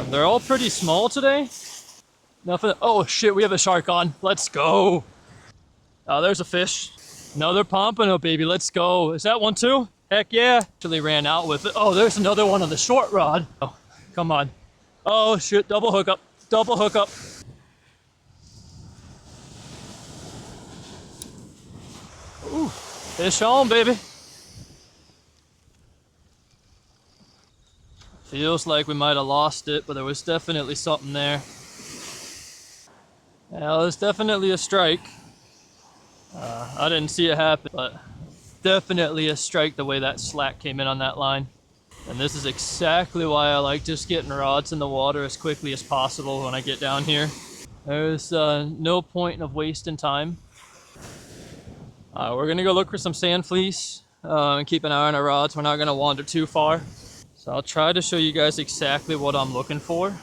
They're all pretty small today. Nothing. Oh shit, we have a shark on. Let's go. Oh, there's a fish. Another pompano, baby. Let's go. Is that one too? Heck yeah. Actually ran out with it. Oh, there's another one on the short rod. Oh, come on. Oh shit, double hookup. Double hookup. Ooh, fish on, baby. Feels like we might have lost it, but there was definitely something there. Yeah, there's definitely a strike. I didn't see it happen, but definitely a strike the way that slack came in on that line. And this is exactly why I like just getting rods in the water as quickly as possible when I get down here. There's no point of wasting time. We're gonna go look for some sand fleas and keep an eye on our rods. We're not gonna wander too far. So I'll try to show you guys exactly what I'm looking for.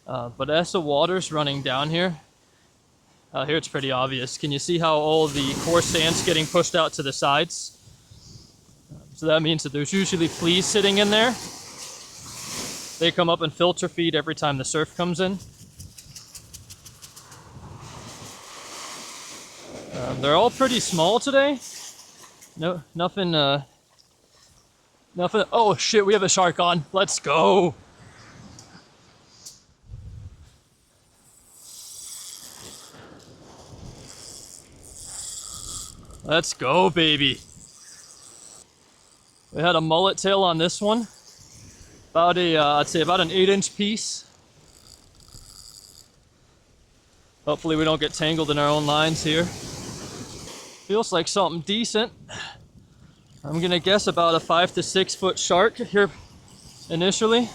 But as the water's running down here, here it's pretty obvious. Can you see how all the coarse sand's getting pushed out to the sides? So that means that there's usually fleas sitting in there. They come up and filter feed every time the surf comes in. They're all pretty small today. No, nothing. Oh shit, we have a shark on. Let's go. Let's go, baby. We had a mullet tail on this one. About I'd say about an 8-inch piece. Hopefully we don't get tangled in our own lines here. Feels like something decent. I'm gonna guess about a 5 to 6 foot shark here initially.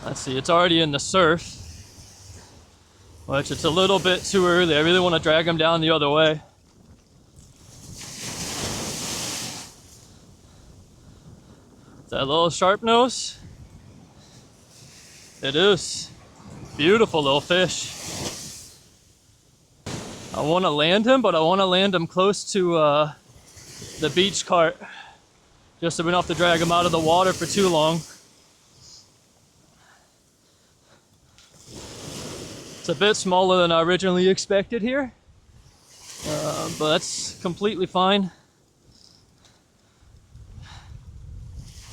Let's see, it's already in the surf, which it's a little bit too early. I really want to drag him down the other way. That little sharp nose? It is. Beautiful little fish. I want to land him, but I want to land him close to the beach cart, just so we don't have to drag him out of the water for too long. It's a bit smaller than I originally expected here, but that's completely fine.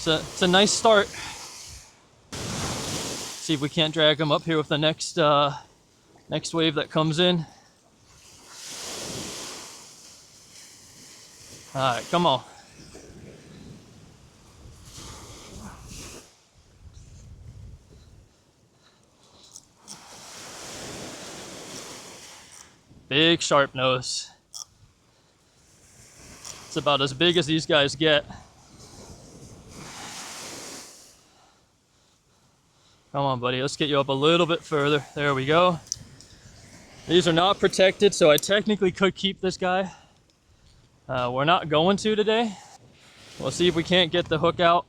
It's a nice start. See if we can't drag him up here with the next wave that comes in. All right, come on. Big sharp nose. It's about as big as these guys get. Come on, buddy, let's get you up a little bit further. There we go. These are not protected, so I technically could keep this guy. We're not going to today. We'll see if we can't get the hook out.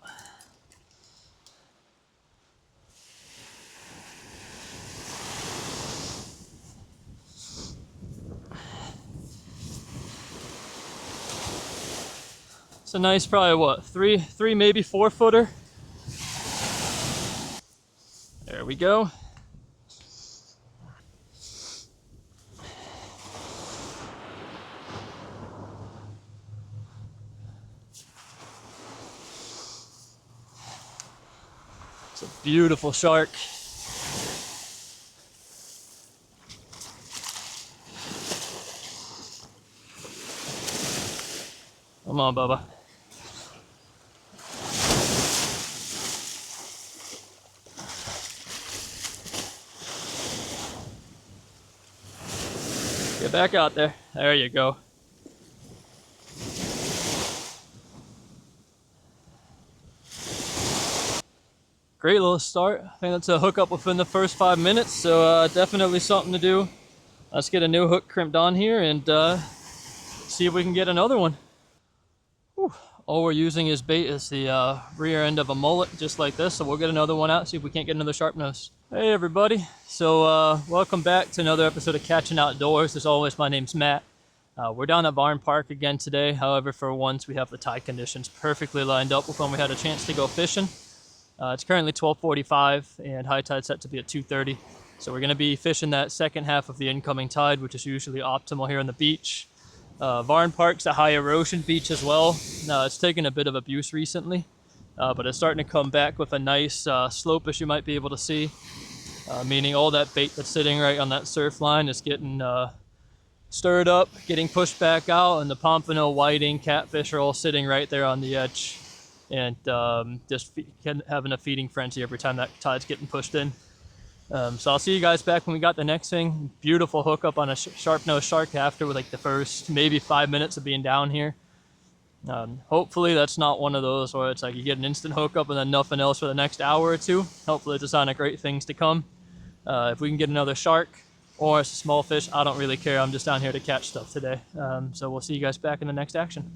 It's a nice, probably what, three, maybe 4 footer. There we go. It's a beautiful shark. Come on, Bubba. Get back out there. There you go. Great little start. I think that's a hookup within the first 5 minutes, so definitely something to do. Let's get a new hook crimped on here and see if we can get another one. Whew. All we're using as bait is the rear end of a mullet, just like this, so we'll get another one out, see if we can't get another sharp nose. Hey everybody, so welcome back to another episode of Catching Outdoors. As always, my name's Matt. We're down at Barn Park again today. However, for once, we have the tide conditions perfectly lined up with when we had a chance to go fishing. It's currently 12:45 and high tide set to be at 2:30. So we're going to be fishing that second half of the incoming tide, which is usually optimal here on the beach. Barn Park's a high erosion beach as well. It's taken a bit of abuse recently, but it's starting to come back with a nice slope, as you might be able to see. Meaning all that bait that's sitting right on that surf line is getting stirred up, getting pushed back out, and the pompano, whiting, catfish are all sitting right there on the edge and just having a feeding frenzy every time that tide's getting pushed in. So I'll see you guys back when we got the next thing. Beautiful hookup on a sharp-nosed shark after with like the first maybe 5 minutes of being down here. Hopefully that's not one of those where it's like you get an instant hookup and then nothing else for the next hour or two. Hopefully it's a sign of great things to come. If we can get another shark or a small fish, I don't really care. I'm just down here to catch stuff today. So we'll see you guys back in the next action.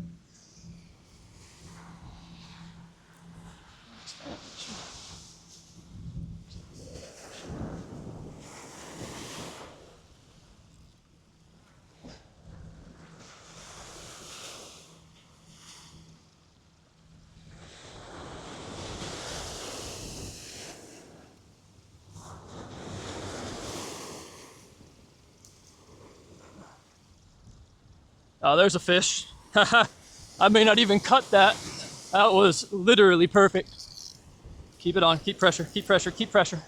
Oh, there's a fish. I may not even cut that. That was literally perfect. Keep it on, keep pressure, keep pressure, keep pressure.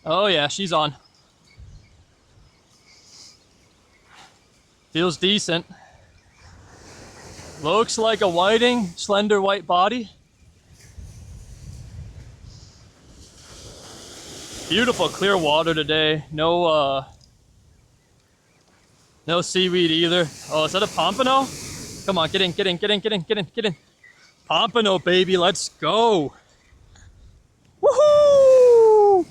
Oh yeah, she's on. Feels decent. Looks like a whiting, slender white body. Beautiful clear water today. No seaweed either. Oh, is that a pompano? Come on, get in, get in, get in, get in, get in, get in. Pompano, baby, let's go. Woohoo!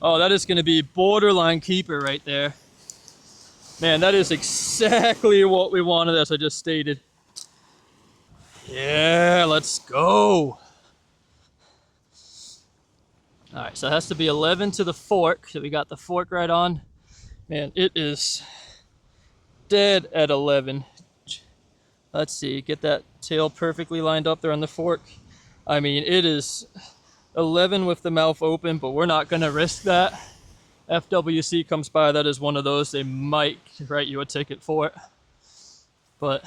Oh, that is gonna be borderline keeper right there. Man, that is exactly what we wanted, as I just stated. Yeah, let's go. All right, so it has to be 11 to the fork. So we got the fork right on. Man, it is dead at 11. Let's see, get that tail perfectly lined up there on the fork. I mean, it is 11 with the mouth open, but we're not gonna risk that. FWC comes by, that is one of those they might write you a ticket for it. But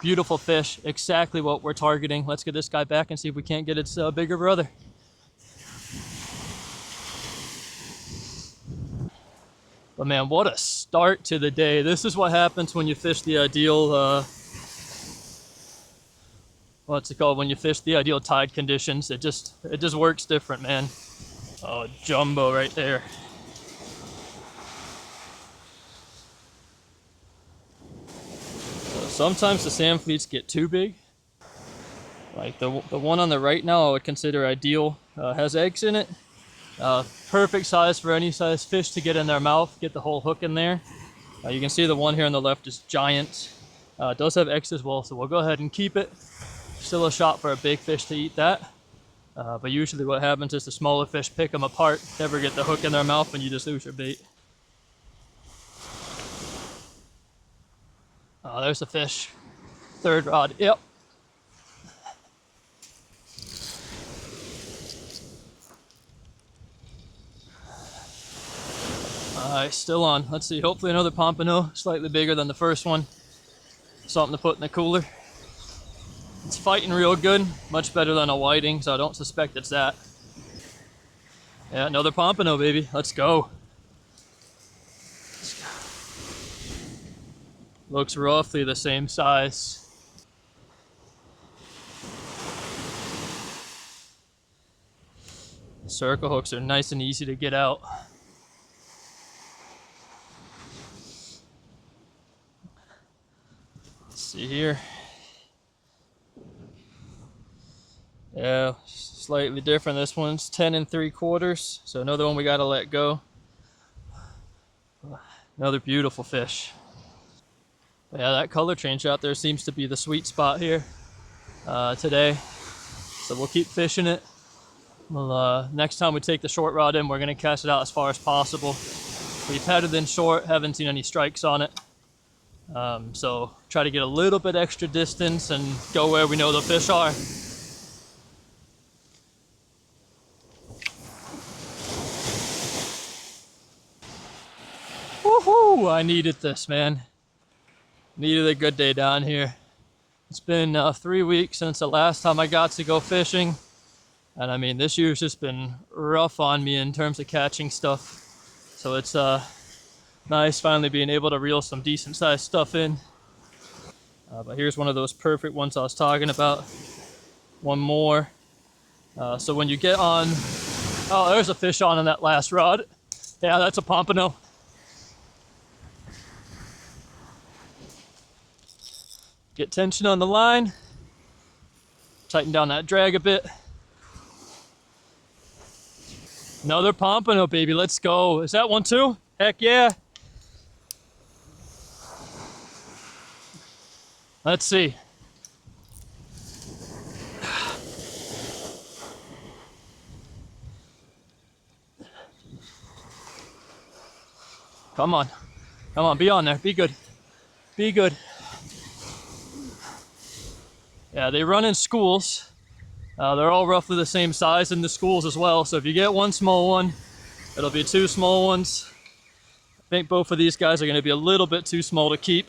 beautiful fish, exactly what we're targeting. Let's get this guy back and see if we can't get its bigger brother. But man, what a start to the day. This is what happens when you fish the ideal, what's it called? When you fish the ideal tide conditions. It just works different, man. Oh, jumbo right there. So sometimes the sand fleas get too big. Like the one on the right now I would consider ideal. Has eggs in it. Perfect size for any size fish to get in their mouth, get the whole hook in there. You can see the one here on the left is giant. It does have eggs as well, so we'll go ahead and keep it. Still a shot for a big fish to eat that. But usually what happens is the smaller fish pick them apart, never get the hook in their mouth, and you just lose your bait. Oh, there's the fish. Third rod, yep. Alright, still on. Let's see, hopefully another pompano, slightly bigger than the first one. Something to put in the cooler. It's fighting real good, much better than a whiting, so I don't suspect it's that. Yeah, another pompano, baby. Let's go. Looks roughly the same size. Circle hooks are nice and easy to get out. Let's see here. Yeah, slightly different. This one's 10 3/4, so another one we gotta let go. Another beautiful fish. But yeah, that color change out there seems to be the sweet spot here today. So we'll keep fishing it. Well, next time we take the short rod in, we're gonna cast it out as far as possible. We've had it in short, haven't seen any strikes on it. So try to get a little bit extra distance and go where we know the fish are. Woohoo! I needed this, man. Needed a good day down here. It's been 3 weeks since the last time I got to go fishing. And I mean, this year's just been rough on me in terms of catching stuff. So it's nice finally being able to reel some decent sized stuff in. But here's one of those perfect ones I was talking about. One more. So when you get on, oh, there's a fish on that last rod. Yeah, that's a pompano. Get tension on the line. Tighten down that drag a bit. Another pompano, baby. Let's go. Is that one too? Heck yeah. Let's see. Come on. Come on, be on there. Be good. Be good. Yeah, they run in schools. They're all roughly the same size in the schools as well. So if you get one small one, it'll be 2 small ones. I think both of these guys are going to be a little bit too small to keep.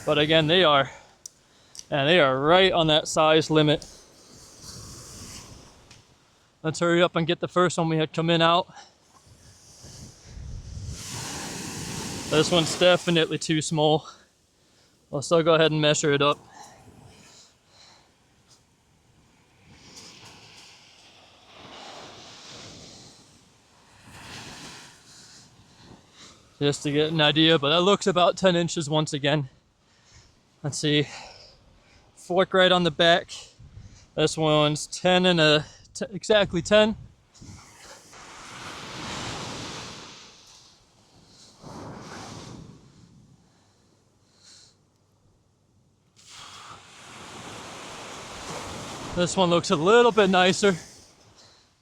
But again, they are right on that size limit. Let's hurry up and get the first one we had come in out. This one's definitely too small. I'll still go ahead and measure it up. Just to get an idea, but that looks about 10 inches once again. Let's see. Fork right on the back. This one's 10 and exactly 10. This one looks a little bit nicer,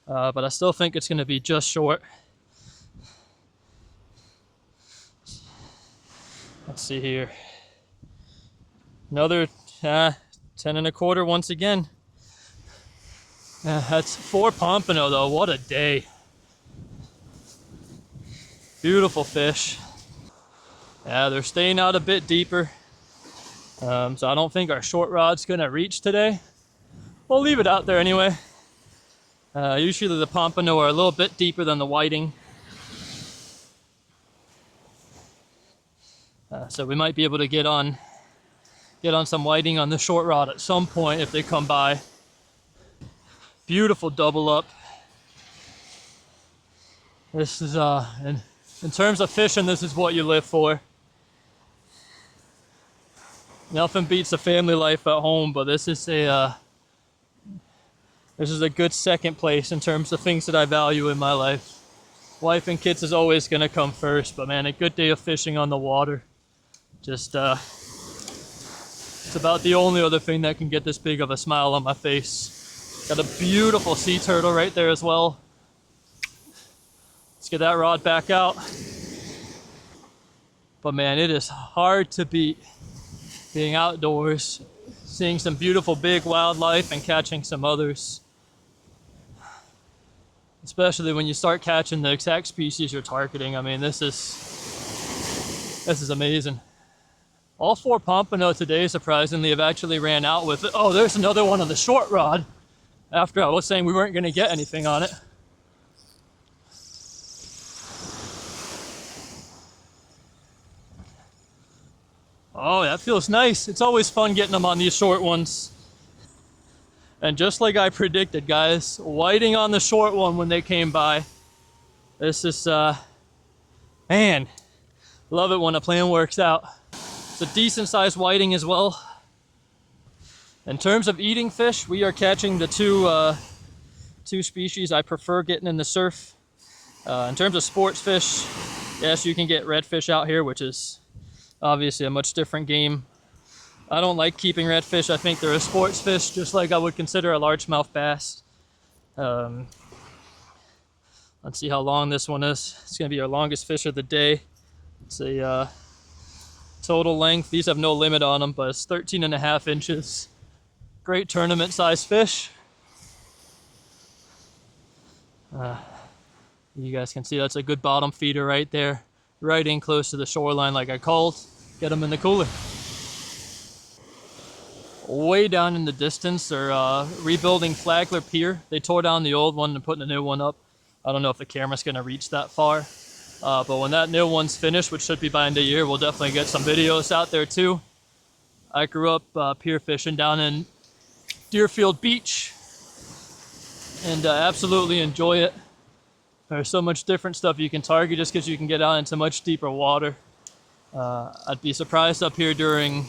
but I still think it's going to be just short. Let's see here. Another 10 1/4 once again. That's 4 pompano though. What a day. Beautiful fish. Yeah, they're staying out a bit deeper. So I don't think our short rod's gonna reach today. We'll leave it out there anyway. Usually the pompano are a little bit deeper than the whiting. So we might be able to get on some whiting on the short rod at some point if they come by. Beautiful double up. This is in terms of fishing, this is what you live for. Nothing beats a family life at home, but this is a good second place in terms of things that I value in my life. Wife and kids is always gonna come first, but man, a good day of fishing on the water. Just it's about the only other thing that can get this big of a smile on my face. Got a beautiful sea turtle right there as well. Let's get that rod back out. But man, it is hard to beat being outdoors, seeing some beautiful big wildlife and catching some others. Especially when you start catching the exact species you're targeting. I mean, this is amazing. All 4 pompano today, surprisingly, have actually ran out with it. Oh, there's another one on the short rod. After I was saying we weren't going to get anything on it. Oh, that feels nice. It's always fun getting them on these short ones. And just like I predicted, guys, whiting on the short one when they came by. This is, man, love it when a plan works out. It's a decent sized whiting as well. In terms of eating fish, we are catching the two species I prefer getting in the surf. In terms of sports fish, yes, you can get redfish out here, which is obviously a much different game. I don't like keeping redfish. I think they're a sports fish, just like I would consider a largemouth bass. Let's see how long this one is. It's gonna be our longest fish of the day. It's a total length. These have no limit on them, but it's 13.5 inches. Great tournament size fish. You guys can see that's a good bottom feeder right there. Right in close to the shoreline like I called. Get them in the cooler. Way down in the distance, they're rebuilding Flagler Pier. They tore down the old one and putting a new one up. I don't know if the camera's gonna reach that far. But when that new one's finished, which should be by end of year, we'll definitely get some videos out there too. I grew up pier fishing down in Deerfield Beach and absolutely enjoy it. There's so much different stuff you can target just because you can get out into much deeper water. I'd be surprised up here during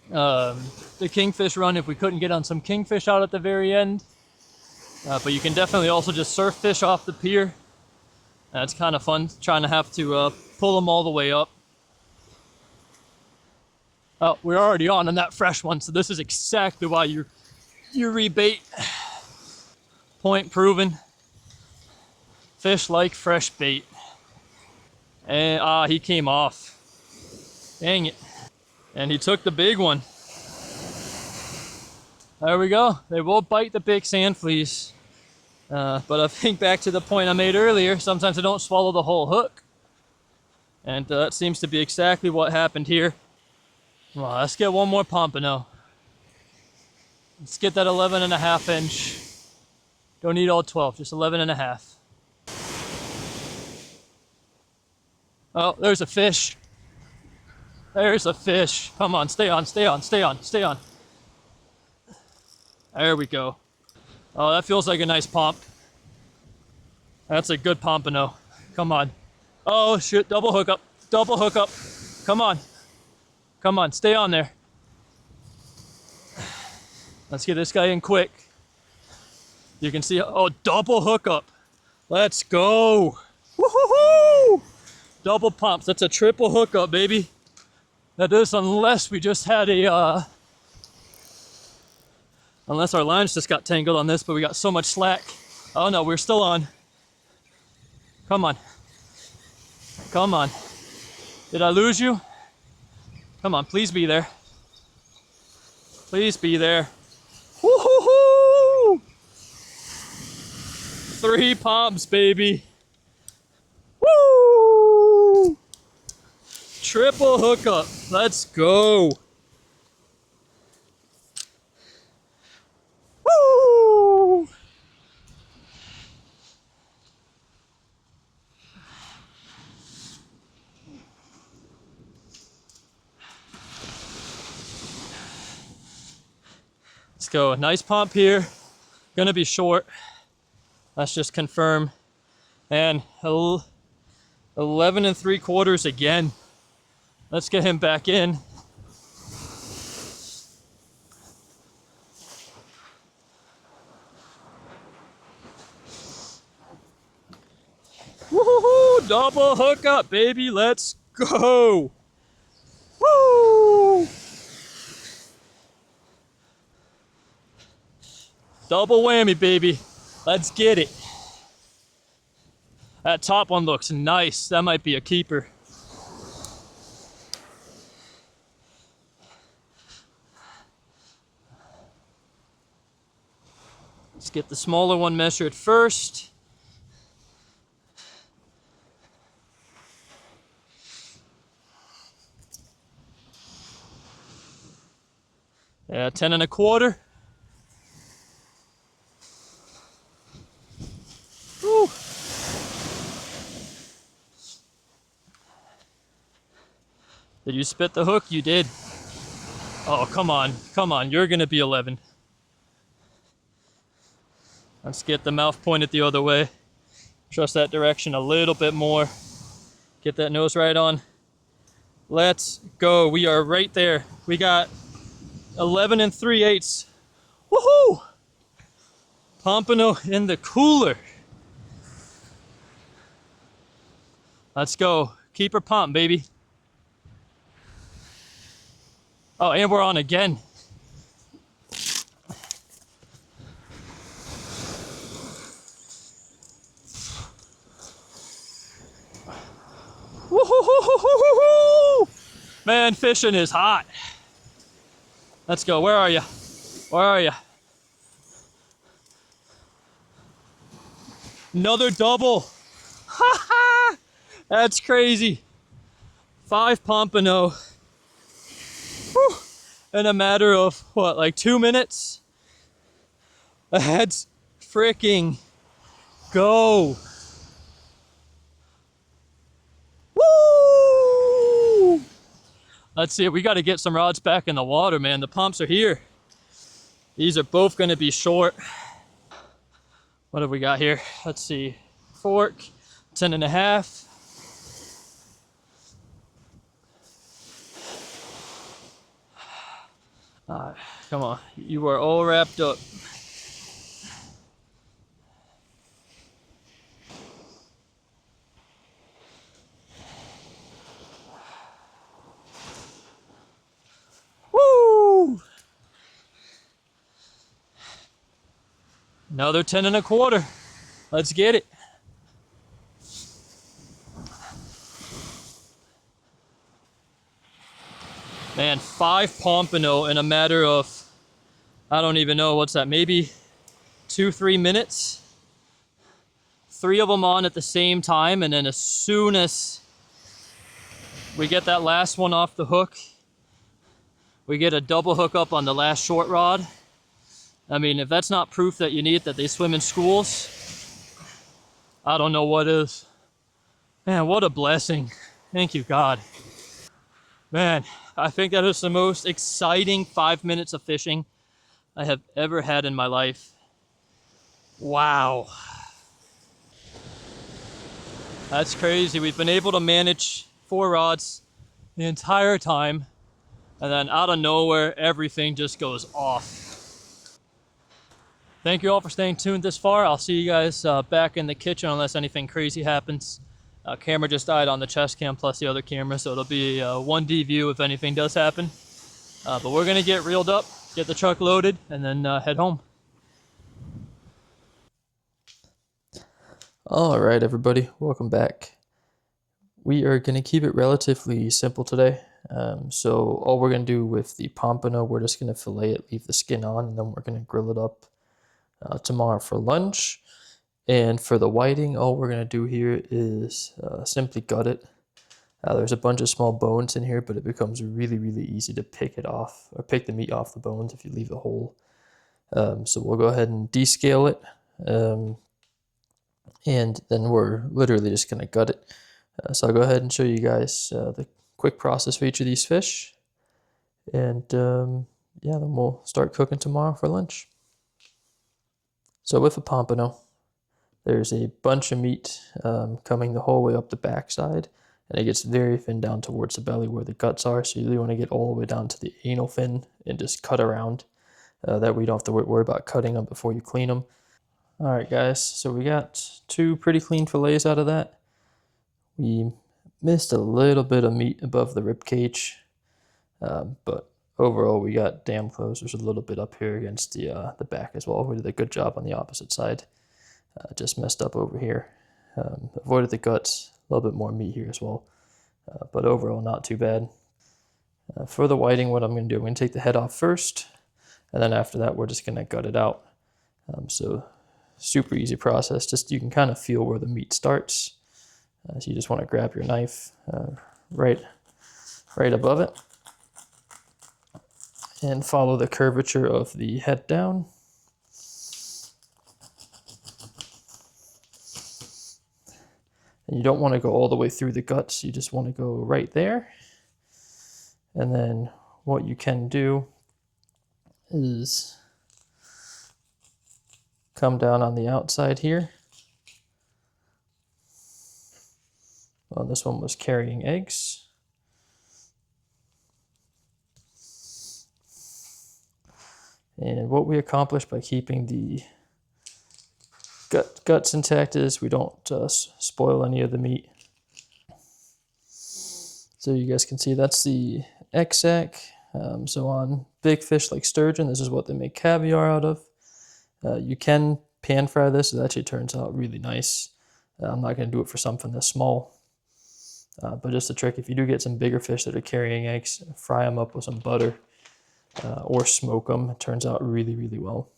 the kingfish run if we couldn't get on some kingfish out at the very end. But you can definitely also just surf fish off the pier. It's kind of fun trying to have to pull them all the way up. Oh, we're already on that fresh one, so this is exactly why you rebait. Point proven. Fish like fresh bait. And he came off. Dang it. And he took the big one. There we go. They will bite the big sand fleas. But I think back to the point I made earlier, sometimes they don't swallow the whole hook. And that seems to be exactly what happened here. Well, let's get one more pompano. Let's get that 11.5 inch. Don't need all 12, just 11.5. Oh, there's a fish. There's a fish. Come on, stay on, stay on, stay on, stay on. There we go. Oh, that feels like a nice pomp. That's a good pompano. Come on. Oh, shoot, double hookup. Double hookup. Come on. Come on, stay on there. Let's get this guy in quick. You can see, oh, double hookup. Let's go. Woohoo! Double pumps. That's a triple hookup, baby. That is, unless we just had a, unless our lines just got tangled on this, but we got so much slack. Oh no, we're still on. Come on. Come on. Did I lose you? Come on, please be there. Please be there. Woo-hoo-hoo! 3 pomps, baby. Woo! Triple hookup. Let's go. Woo! Let's go. Nice pump here. Gonna be short. Let's just confirm. And 11 3/4 again. Let's get him back in. Woohoo! Double hookup, baby. Let's go. Woo! Double whammy, baby. Let's get it. That top one looks nice. That might be a keeper. Let's get the smaller one measured first. Yeah, 10 1/4. Woo. Did you spit the hook? You did. Oh, come on. Come on. You're going to be 11. Let's get the mouth pointed the other way. Trust that direction a little bit more. Get that nose right on. Let's go. We are right there. We got 11 3/8. Woohoo! Pompano in the cooler. Let's go. Keeper pump, baby. Oh, and we're on again. Woo-hoo-hoo-hoo-hoo-hoo! Man, fishing is hot. Let's go. Where are you? Where are you? Another double. That's crazy. 5 pompano. Whew. In a matter of what, like 2 minutes? Let's freaking go. Woo! Let's see. We got to get some rods back in the water, man. The pumps are here. These are both going to be short. What have we got here? Let's see. Fork, 10.5. Come on. You are all wrapped up. Woo! Another 10.25. Let's get it. Man, 5 pompano in a matter of, I don't even know, what's that, maybe 2-3 minutes? 3 of them on at the same time, and then as soon as we get that last one off the hook, we get a double hookup on the last short rod. I mean, if that's not proof that you need, that they swim in schools, I don't know what is. Man, what a blessing. Thank you, God. Man, I think that is the most exciting 5 minutes of fishing I have ever had in my life. Wow. That's crazy. We've been able to manage 4 rods the entire time, and then out of nowhere, everything just goes off. Thank you all for staying tuned this far. I'll see you guys back in the kitchen unless anything crazy happens. Camera just died on the chest cam plus the other camera, so it'll be a 1D view if anything does happen. But we're gonna get reeled up, get the truck loaded, and then head home. All right, everybody, welcome back. We are gonna keep it relatively simple today. So all we're gonna do with the pompano, we're just gonna fillet it, leave the skin on, and then we're gonna grill it up tomorrow for lunch. And for the whiting, all we're gonna do here is simply gut it. There's a bunch of small bones in here, but it becomes really, really easy to pick it off, or pick the meat off the bones if you leave it whole. So we'll go ahead and descale it, and then we're literally just gonna gut it. So I'll go ahead and show you guys the quick process for each of these fish. And yeah, then we'll start cooking tomorrow for lunch. So with a pompano, there's a bunch of meat coming the whole way up the backside, and it gets very thin down towards the belly where the guts are. So you really want to get all the way down to the anal fin and just cut around. That way you don't have to worry about cutting them before you clean them. All right, guys, so we got 2 pretty clean fillets out of that. We missed a little bit of meat above the rib cage, but overall we got damn close. There's a little bit up here against the back as well. We did a good job on the opposite side. Just messed up over here. Avoided the guts, a little bit more meat here as well, but overall not too bad. For the whiting, what I'm going to do, I'm going to take the head off first, and then after that we're just going to gut it out. So super easy process. Just you can kind of feel where the meat starts. So you just want to grab your knife right above it and follow the curvature of the head down. And you don't want to go all the way through the guts. You just want to go right there. And then what you can do is come down on the outside here. Well, this one was carrying eggs. And what we accomplished by keeping the guts intact is we don't spoil any of the meat. So you guys can see that's the egg sac. So on big fish like sturgeon, this is what they make caviar out of. You can pan fry this. It actually turns out really nice. I'm not going to do it for something this small. But just a trick, if you do get some bigger fish that are carrying eggs, fry them up with some butter or smoke them. It turns out really, really well.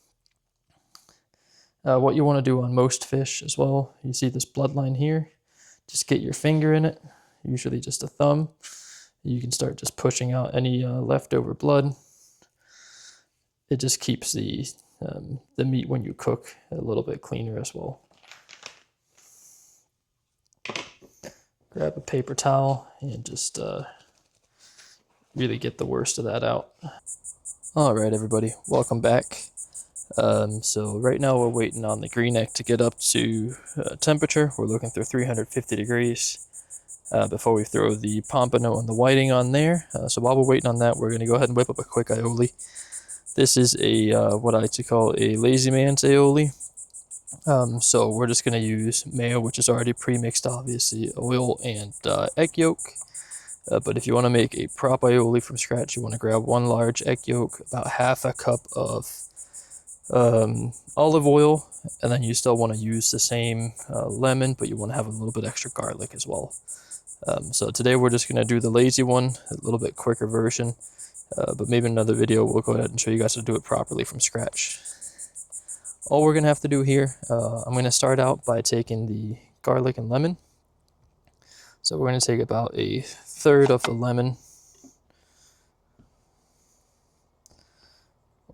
What you want to do on most fish as well, you see this bloodline here, just get your finger in it, usually just a thumb. You can start just pushing out any leftover blood. It just keeps the meat when you cook a little bit cleaner as well. Grab a paper towel and just really get the worst of that out. All right, everybody, welcome back. So right now we're waiting on the green neck to get up to temperature. We're looking through 350 degrees before we throw the pompano and the whiting on there. So while we're waiting on that, we're going to go ahead and whip up a quick aioli. This is a what I like to call a lazy man's aioli. So we're just going to use mayo, which is already pre-mixed, obviously, oil and egg yolk. But if you want to make a prop aioli from scratch, you want to grab one large egg yolk, about half a cup of olive oil, and then you still want to use the same lemon, but you want to have a little bit extra garlic as well. So today we're just going to do the lazy one, a little bit quicker version, but maybe in another video we'll go ahead and show you guys how to do it properly from scratch. All we're going to have to do here, I'm going to start out by taking the garlic and lemon. So we're going to take about a third of the lemon.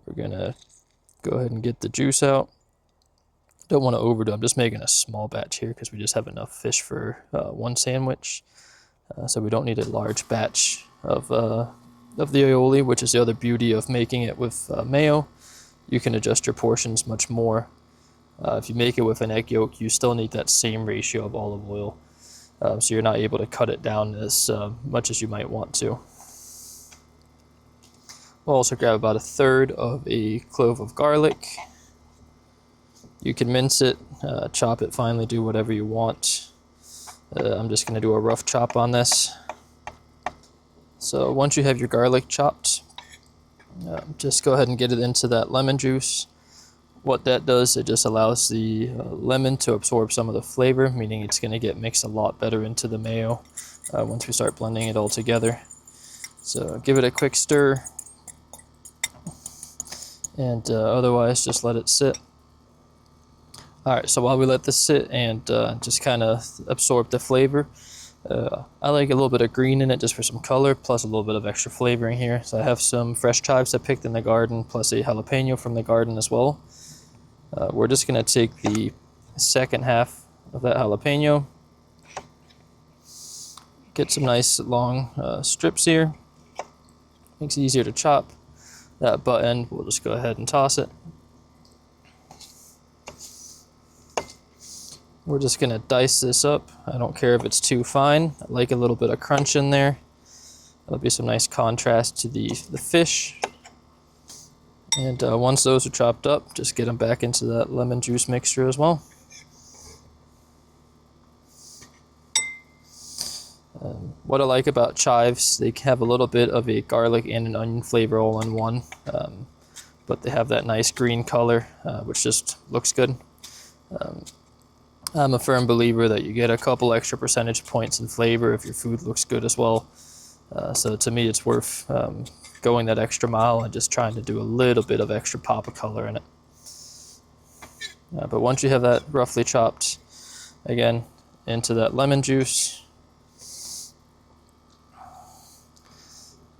We're going to go ahead and get the juice out. Don't want to overdo it. I'm just making a small batch here because we just have enough fish for one sandwich. So we don't need a large batch of the aioli, which is the other beauty of making it with mayo. You can adjust your portions much more. If you make it with an egg yolk, you still need that same ratio of olive oil. So you're not able to cut it down as much as you might want to. We'll also grab about a third of a clove of garlic. You can mince it, chop it finely, do whatever you want. I'm just going to do a rough chop on this. So once you have your garlic chopped, just go ahead and get it into that lemon juice. What that does, it just allows the lemon to absorb some of the flavor, meaning it's going to get mixed a lot better into the mayo once we start blending it all together. So give it a quick stir, and otherwise just let it sit. Alright, so while we let this sit and just kind of absorb the flavor, I like a little bit of green in it just for some color, plus a little bit of extra flavoring here. So I have some fresh chives I picked in the garden, plus a jalapeno from the garden as well. We're just going to take the second half of that jalapeno, get some nice long strips here, makes it easier to chop. That butt end, we'll just go ahead and toss it. We're just going to dice this up. I don't care if it's too fine. I like a little bit of crunch in there. That'll be some nice contrast to the fish. And once those are chopped up, just get them back into that lemon juice mixture as well. What I like about chives, they have a little bit of a garlic and an onion flavor all in one. But they have that nice green color, which just looks good. I'm a firm believer that you get a couple extra percentage points in flavor if your food looks good as well. So to me, it's worth going that extra mile and just trying to do a little bit of extra pop of color in it. But once you have that roughly chopped, again, into that lemon juice.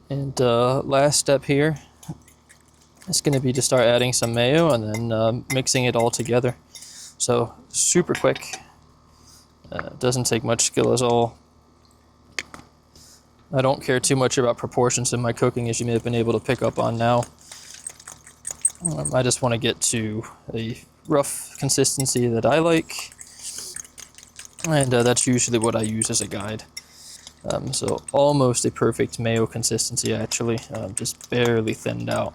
And last step here is going to be to start adding some mayo and then mixing it all together. So super quick, doesn't take much skill at all. I don't care too much about proportions in my cooking, as you may have been able to pick up on now. I just want to get to a rough consistency that I like, and that's usually what I use as a guide. So almost a perfect mayo consistency actually, just barely thinned out.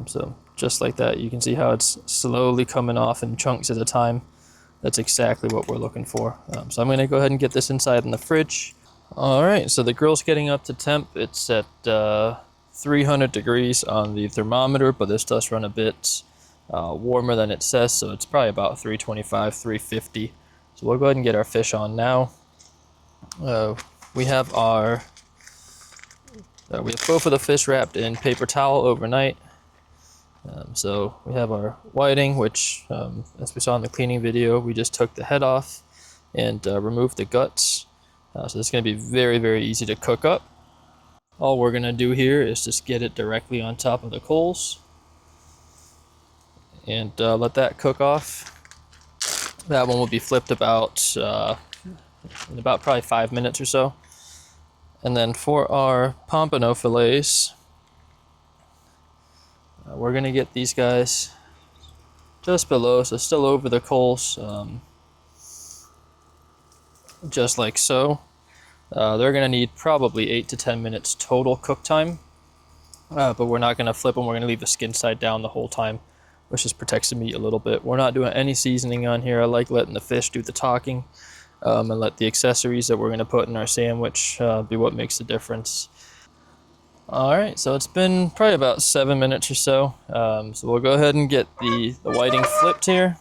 So just like that, you can see how it's slowly coming off in chunks at a time. That's exactly what we're looking for. So I'm going to go ahead and get this inside in the fridge. Alright, so the grill's getting up to temp. It's at 300 degrees on the thermometer, but this does run a bit warmer than it says, so it's probably about 325, 350. So we'll go ahead and get our fish on now. We have our we have both of the fish wrapped in paper towel overnight. So we have our whiting, which, as we saw in the cleaning video, we just took the head off and removed the guts. So this is going to be very, very easy to cook up. All we're going to do here is just get it directly on top of the coals and let that cook off. That one will be flipped about in about probably 5 minutes or so. And then for our pompano fillets, we're going to get these guys just below, so still over the coals, just like so. They're going to need probably 8 to 10 minutes total cook time, but we're not going to flip them. We're going to leave the skin side down the whole time, which just protects the meat a little bit. We're not doing any seasoning on here. I like letting the fish do the talking, and let the accessories that we're going to put in our sandwich be what makes the difference. Alright, so it's been probably about 7 minutes or so. So we'll go ahead and get the whiting flipped here.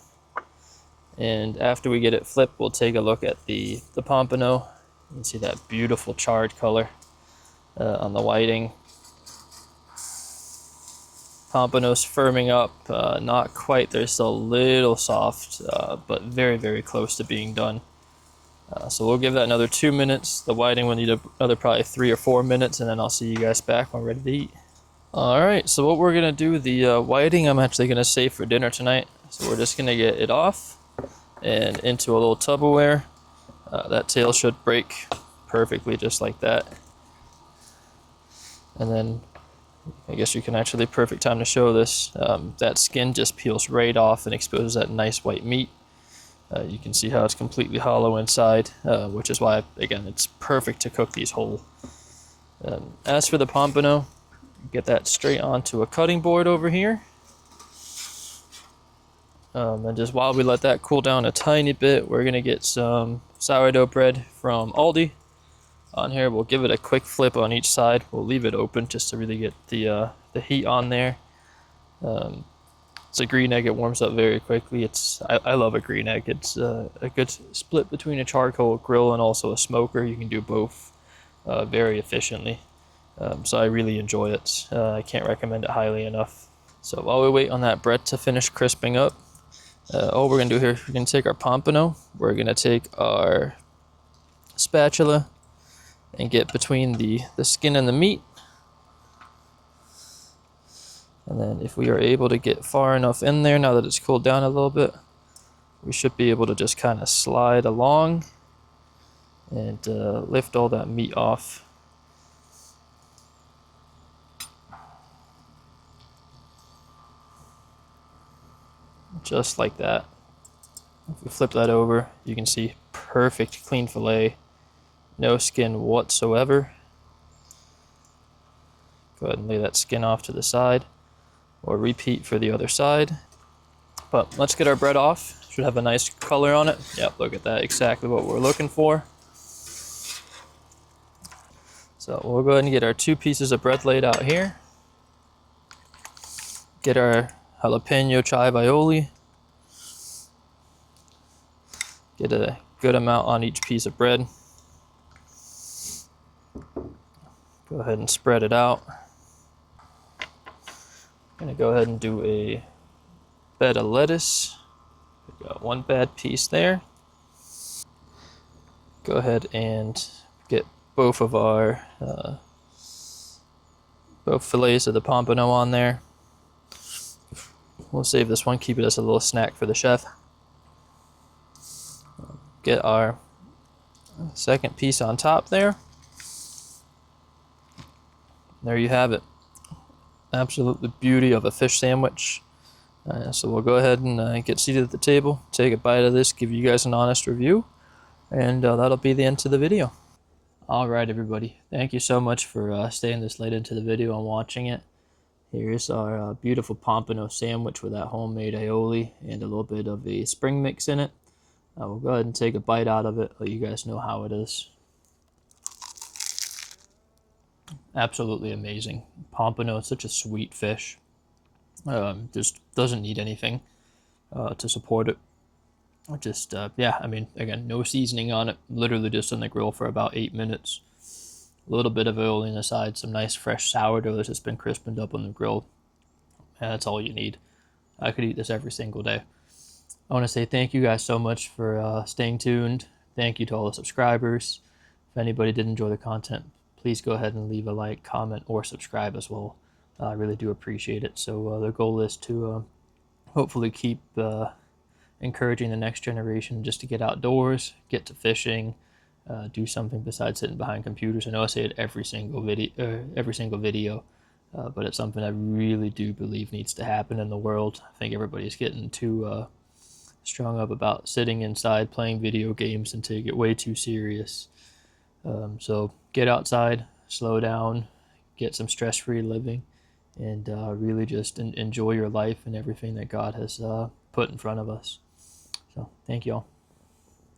And after we get it flipped, we'll take a look at the pompano. You can see that beautiful charred color on the whiting. Pompano's firming up, not quite, they're still a little soft, but very, very close to being done. So we'll give that another 2 minutes. The whiting will need another probably 3 or 4 minutes, and then I'll see you guys back when we're ready to eat. Alright, so what we're going to do, the whiting I'm actually going to save for dinner tonight. So we're just going to get it off and into a little Tupperware. That tail should break perfectly just like that. And then, I guess you can actually, perfect time to show this, that skin just peels right off and exposes that nice white meat. You can see how it's completely hollow inside, which is why, again, it's perfect to cook these whole. As for the pompano, get that straight onto a cutting board over here. And just while we let that cool down a tiny bit, we're going to get some sourdough bread from Aldi on here. We'll give it a quick flip on each side. We'll leave it open just to really get the heat on there. It's a green egg, it warms up very quickly. I love a green egg. It's a good split between a charcoal grill and also a smoker. You can do both very efficiently. So I really enjoy it. I can't recommend it highly enough. So while we wait on that bread to finish crisping up, all we're going to do here, we're going to take our pompano. We're going to take our spatula and get between the skin and the meat. And then if we are able to get far enough in there, now that it's cooled down a little bit, we should be able to just kind of slide along and lift all that meat off. Just like that. If we flip that over, you can see perfect clean fillet, no skin whatsoever. Go ahead and lay that skin off to the side, or repeat for the other side. But let's get our bread off. Should have a nice color on it. Yep, look at that, exactly what we're looking for. So we'll go ahead and get our 2 pieces of bread laid out here. Get our jalapeno chive aioli. Get a good amount on each piece of bread. Go ahead and spread it out. I'm going to go ahead and do a bed of lettuce. We got 1 bad piece there. Go ahead and get both of our both fillets of the pompano on there. We'll save this one, keep it as a little snack for the chef. Get our second piece on top there. There you have it. Absolutely beauty of a fish sandwich. So we'll go ahead and get seated at the table, take a bite of this, give you guys an honest review, and that'll be the end of the video. Alright everybody, thank you so much for staying this late into the video and watching it. Here's our beautiful pompano sandwich with that homemade aioli and a little bit of a spring mix in it. We'll go ahead and take a bite out of it, let you guys know how it is. Absolutely amazing. Pompano is such a sweet fish. Just doesn't need anything to support it. Just yeah, I mean, again, no seasoning on it, literally just on the grill for about 8 minutes. A little bit of oil on the side, some nice fresh sourdough that's just been crispened up on the grill, and that's all you need. I could eat this every single day. I want to say thank you guys so much for staying tuned. Thank you to all the subscribers. If anybody did enjoy the content, please go ahead and leave a like, comment, or subscribe as well. I really do appreciate it. So the goal is to hopefully keep encouraging the next generation just to get outdoors, get to fishing, do something besides sitting behind computers. I know I say it every single video, but it's something I really do believe needs to happen in the world. I think everybody's getting too strung up about sitting inside playing video games and take it way too serious. So get outside, slow down, get some stress-free living, and really just enjoy your life and everything that God has put in front of us. So thank you all.